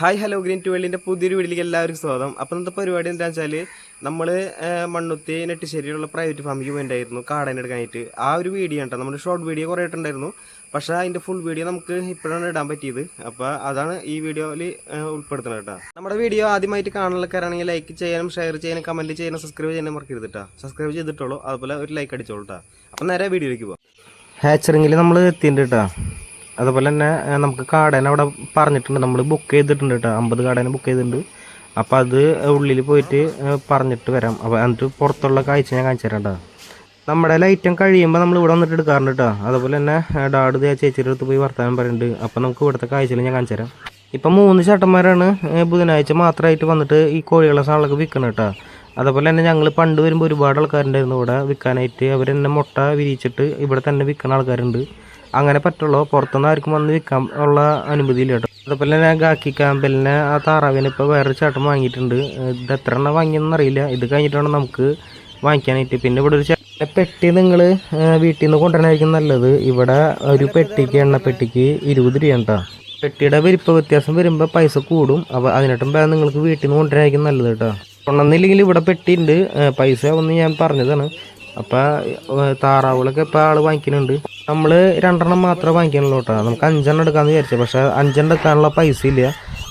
Hi hello green to വേൾഡിൻ്റെ പുതിയൊരു വീട്ടിലേക്ക് എല്ലാവർക്കും സ്വാഗതം. അപ്പോൾ ഇന്നത്തെ പരിപാടി എന്താണെന്ന് വെച്ചാൽ നമ്മൾ മണ്ണുത്തി നെട്ടിശ്ശേരിയിലുള്ള പ്രൈവറ്റ് ഫാമിലേക്ക് വേണ്ടിയായിരുന്നു കാടനെ എടുക്കാനായിട്ട്. ആ ഒരു വീഡിയോ കേട്ടോ, നമ്മുടെ ഷോർട്ട് വീഡിയോ കുറേ ഇട്ടുണ്ടായിരുന്നു. പക്ഷേ അതിൻ്റെ ഫുൾ വീഡിയോ നമുക്ക് ഇപ്പോഴാണ് ഇടാൻ പറ്റിയത്. അപ്പോൾ അതാണ് ഈ വീഡിയോയിൽ ഉൾപ്പെടുത്തുന്നത് കേട്ടോ. നമ്മുടെ വീഡിയോ ആദ്യമായിട്ട് കാണുന്നവർക്കാണെങ്കിൽ ലൈക്ക് ചെയ്യാനും ഷെയർ ചെയ്യാനും കമൻറ്റ് ചെയ്യാനും സബ്സ്ക്രൈബ് ചെയ്യാനും മറക്കരുത് കേട്ടോ. സബ്സ്ക്രൈബ് ചെയ്തിട്ടുള്ളൂ, അതുപോലെ ഒരു ലൈക്ക് അടിച്ചോളൂ കേട്ടോ. അപ്പോൾ നേരെ വീഡിയോയിലേക്ക് പോകാം. ഹാച്ചറിങ്ങിൽ നമ്മൾ എത്തിയിട്ടുണ്ട് കേട്ടോ. അതുപോലെ തന്നെ നമുക്ക് കാടേനെ അവിടെ പറഞ്ഞിട്ടുണ്ട്, നമ്മൾ ബുക്ക് ചെയ്തിട്ടുണ്ട് കേട്ടോ. 50 കാടേനെ ബുക്ക് ചെയ്തിട്ടുണ്ട്. അപ്പോൾ അത് ഉള്ളിൽ പോയിട്ട് പറഞ്ഞിട്ട് വരാം. അപ്പോൾ എന്നിട്ട് പുറത്തുള്ള കാഴ്ച ഞാൻ കാണിച്ചു തരാം കേട്ടോ. നമ്മുടെ ലൈറ്റം കഴിയുമ്പോൾ നമ്മൾ ഇവിടെ വന്നിട്ട് എടുക്കാറുണ്ട് കേട്ടോ. അതുപോലെ തന്നെ ഡാഡ് ചേച്ചിയുടെ അടുത്ത് പോയി വർത്താനം പറയുന്നുണ്ട്. അപ്പോൾ നമുക്ക് ഇവിടുത്തെ കാഴ്ചകൾ ഞാൻ കാണിച്ചു തരാം. ഇപ്പം 3 ചേട്ടന്മാരാണ് ബുധനാഴ്ച മാത്രമായിട്ട് വന്നിട്ട് ഈ കോഴികളെ സാളൊക്കെ വിൽക്കണം കേട്ടോ. അതുപോലെ തന്നെ ഞങ്ങൾ പണ്ട് വരുമ്പോൾ ഒരുപാട് ആൾക്കാരുണ്ടായിരുന്നു ഇവിടെ വിൽക്കാനായിട്ട്. അവർ തന്നെ മുട്ട വിരിയിച്ചിട്ട് ഇവിടെ തന്നെ വിൽക്കുന്ന ആൾക്കാരുണ്ട്. അങ്ങനെ പറ്റുള്ളൂ, പുറത്തുനിന്ന് ആർക്കും വന്ന് വിൽക്കാൻ ഉള്ള അനുമതിയില്ല കേട്ടോ. അതുപോലെ തന്നെ ഗാക്കി ക്യാമ്പലിനെ ആ താറാവിനെ ഇപ്പോൾ വേറൊരു ചേട്ടൻ വാങ്ങിയിട്ടുണ്ട്. ഇത് എത്ര എണ്ണം വാങ്ങിയെന്ന് അറിയില്ല. ഇത് കഴിഞ്ഞിട്ടാണ് നമുക്ക് വാങ്ങിക്കാനായിട്ട്. പിന്നെ ഇവിടെ ഒരു പെട്ടി നിങ്ങൾ വീട്ടിൽ നിന്ന് കൊണ്ടുവരാനായിരിക്കും നല്ലത്. ഇവിടെ ഒരു പെട്ടിക്ക് എണ്ണപ്പെട്ടിക്ക് 20 രൂപ കേട്ടോ. പെട്ടിയുടെ വലിപ്പ വ്യത്യാസം വരുമ്പോൾ പൈസ കൂടും. അപ്പോൾ അതിനായിട്ടും നിങ്ങൾക്ക് വീട്ടിൽ നിന്ന് കൊണ്ടുവരാനായിരിക്കും നല്ലത് കേട്ടോ. കൊണ്ടുവന്നില്ലെങ്കിൽ ഇവിടെ പെട്ടിയുണ്ട്, പൈസ ഒന്ന് ഞാൻ പറഞ്ഞതാണ്. അപ്പോൾ താറാവുകളൊക്കെ ഇപ്പോൾ ആൾ വാങ്ങിക്കുന്നുണ്ട്. നമ്മൾ 2 എണ്ണം മാത്രമേ വാങ്ങിക്കാനുള്ളൂ കേട്ടോ. നമുക്ക് 5 എണ്ണം എടുക്കാമെന്ന് വിചാരിച്ചു, പക്ഷേ 5 എണ്ണം എടുക്കാനുള്ള പൈസ ഇല്ല.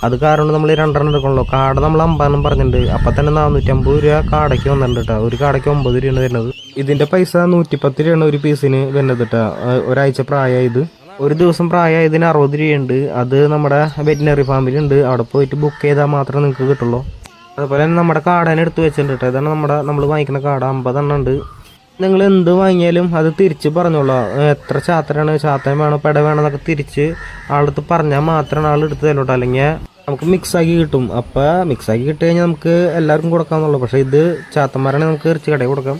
അത് കാരണം നമ്മൾ 2 എണ്ണം എടുക്കണല്ലോ. കാട നമ്മൾ 50 എണ്ണം പറഞ്ഞിട്ടുണ്ട്. അപ്പം തന്നെ 450 രൂപ കാടയ്ക്ക് വന്നിട്ടുണ്ട് കേട്ടോ. ഒരു കാടയ്ക്ക് 9 രൂപയാണ് വരുന്നത്. ഇതിൻ്റെ പൈസ 110 രൂപയാണ് ഒരു പീസിന് വരുന്നത് കേട്ടോ. ഒരാഴ്ച പ്രായമായത്, ഒരു ദിവസം പ്രായമായതിന് 60 രൂപയുണ്ട്. അത് നമ്മുടെ വെറ്റിനറി ഫാമിലുണ്ട്. അവിടെ പോയിട്ട് ബുക്ക് ചെയ്താൽ മാത്രമേ നിങ്ങൾക്ക് കിട്ടുള്ളൂ. അതുപോലെ തന്നെ നമ്മുടെ കാടേനെ എടുത്ത് വെച്ചിട്ടുണ്ട് കേട്ടോ. ഇതാണ് നമ്മൾ വാങ്ങിക്കുന്ന കാട. 50 എണ്ണം ഉണ്ട്. നിങ്ങൾ എന്ത് വാങ്ങിയാലും അത് തിരിച്ച് പറഞ്ഞോളാം. എത്ര ചാത്തരാണ്, ചാത്തൻ വേണോ പെട വേണമെന്നൊക്കെ തിരിച്ച് ആളടുത്ത് പറഞ്ഞാൽ മാത്രമാണ് ആൾ എടുത്ത് തരോട്ടോ. അല്ലെങ്കിൽ നമുക്ക് മിക്സാക്കി കിട്ടും. അപ്പോൾ മിക്സാക്കി കിട്ടി കഴിഞ്ഞാൽ നമുക്ക് എല്ലാവർക്കും കൊടുക്കാമെന്നുള്ളൂ. പക്ഷേ ഇത് ചാത്തന്മാരാണെങ്കിൽ നമുക്ക് ഇറച്ചി കടയിൽ കൊടുക്കാം,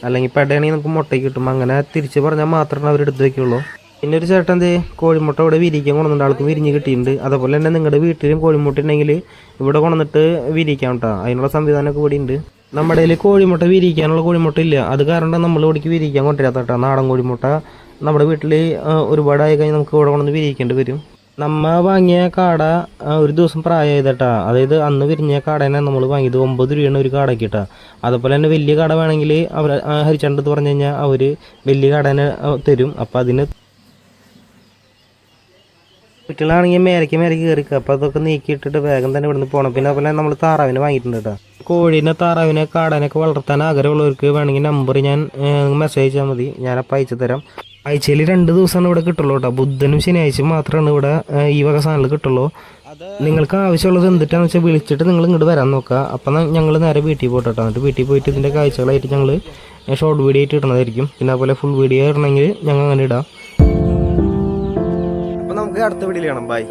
അല്ലെങ്കിൽ പെടയാണെങ്കിൽ നമുക്ക് മുട്ടയ്ക്ക് കിട്ടും. അങ്ങനെ തിരിച്ച് പറഞ്ഞാൽ മാത്രമേ അവർ എടുത്ത് വയ്ക്കുള്ളൂ. പിന്നെ ഒരു ചേട്ടൻ കോഴിമുട്ട ഇവിടെ വിരിക്കാൻ കൊണ്ടുവന്നിട്ട് ആൾക്ക് വിരിഞ്ഞ് കിട്ടിയിട്ടുണ്ട്. അതുപോലെ തന്നെ നിങ്ങളുടെ വീട്ടിലും കോഴിമുട്ട ഉണ്ടെങ്കിൽ ഇവിടെ കൊണ്ടുവന്നിട്ട് വിരിക്കാം കേട്ടോ. അതിനുള്ള സംവിധാനമൊക്കെ ഇവിടെ ഉണ്ട്. നമ്മുടെ കയ്യിൽ കോഴിമുട്ട വിരിക്കാനുള്ള കോഴിമുട്ട ഇല്ല. അത് കാരണം നമ്മൾ ഇവിടേക്ക് വിരിക്കാൻ കൊണ്ടുവരാത്ത കേട്ടോ. നാടൻ കോഴിമുട്ട നമ്മുടെ വീട്ടിൽ ഒരുപാടായി കഴിഞ്ഞാൽ നമുക്ക് ഇവിടെ കൊണ്ടുവന്ന് വിരിക്കേണ്ടി വരും. നമ്മ വാങ്ങിയ കാട ഒരു ദിവസം പ്രായമായതട്ടാ. അതായത് അന്ന് വിരിഞ്ഞ കാടേനെ നമ്മൾ വാങ്ങിയത് 9 രൂപയാണ് ഒരു കാടയ്ക്ക് കേട്ടോ. അതുപോലെ തന്നെ വലിയ കാട വേണമെങ്കിൽ അവർ ഹരിച്ചണ്ടത്ത് പറഞ്ഞു കഴിഞ്ഞാൽ അവർ വലിയ കാടേനെ തരും. അപ്പോൾ അതിന് കുട്ടികളാണെങ്കിൽ മേലേക്ക് കയറിക്കുക. അപ്പോൾ അതൊക്കെ നീക്കിയിട്ടിട്ട് വേഗം തന്നെ ഇവിടുന്ന് പോകണം. പിന്നെ അതുപോലെ നമ്മൾ താറാവിനെ വാങ്ങിയിട്ടുണ്ട് കേട്ടോ. കോഴീനെ, താറാവിനെ, കാടനൊക്കെ വളർത്താൻ ആഗ്രഹമുള്ളവർക്ക് വേണമെങ്കിൽ നമ്പർ ഞാൻ മെസ്സേജ് ചെയ്താൽ മതി, ഞാനപ്പോൾ അയച്ചു തരാം. ആഴ്ചയിൽ 2 ദിവസമാണ് ഇവിടെ കിട്ടുള്ളൂ കേട്ടോ. ബുധനും ശനിയാഴ്ചയും മാത്രമാണ് ഇവിടെ ഈ വക സാധനങ്ങൾ കിട്ടുള്ളൂ. നിങ്ങൾക്ക് ആവശ്യമുള്ളത് എന്തിട്ടാന്ന് വെച്ചാൽ വിളിച്ചിട്ട് നിങ്ങൾ ഇങ്ങോട്ട് വരാൻ നോക്കുക. അപ്പം ഞങ്ങൾ നേരെ വീട്ടിൽ പോയിട്ട് കേട്ടോ. എന്നിട്ട് വീട്ടിൽ പോയിട്ട് ഇതിൻ്റെ കാഴ്ചകളായിട്ട് ഞങ്ങൾ ഷോർട്ട് വീഡിയോ ആയിട്ട് ഇടുന്നതായിരിക്കും. പിന്നെ അതുപോലെ ഫുൾ വീഡിയോ ഇടണമെങ്കിൽ ഞങ്ങൾ അങ്ങനെ ഇടാം. അപ്പോൾ നമുക്ക് അടുത്ത വീഡിയോയിൽ കാണാം. ബൈ.